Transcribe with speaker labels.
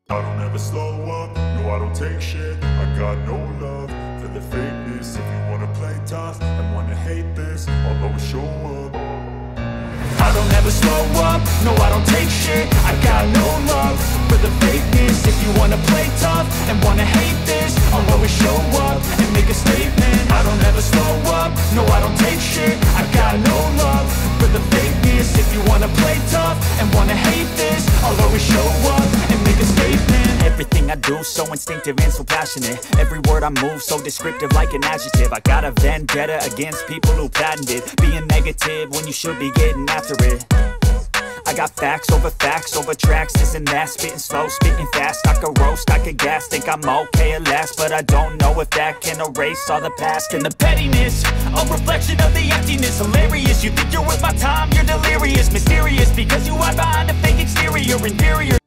Speaker 1: I don't ever slow up, no I don't take shit. I got no love for the fakeness. If you wanna play tough and wanna hate this, I'll always show up.
Speaker 2: I don't ever slow up, no I don't take shit. I got no love for the fakeness. If you wanna play tough and wanna hate this, I'll always show up and make a statement. I don't ever slow up, no I don't take shit. I got no love for the fakeness. If you wanna play tough and wanna hate this, I'll always show up and make a statement. Everything I do so instinctive and so passionate. Every word I move so descriptive like an adjective. I got a vendetta against people who patented being negative when you should be getting after it. I got facts over tracks, this and that. Spitting slow, spitting fast. I could roast, I could gas. Think I'm okay at last, but I don't know if that can erase all the past. And the pettiness, a reflection of the emptiness. Hilarious, you think you're worth my time, you're delirious. Mysterious, because you hide behind a fake exterior. Inferior.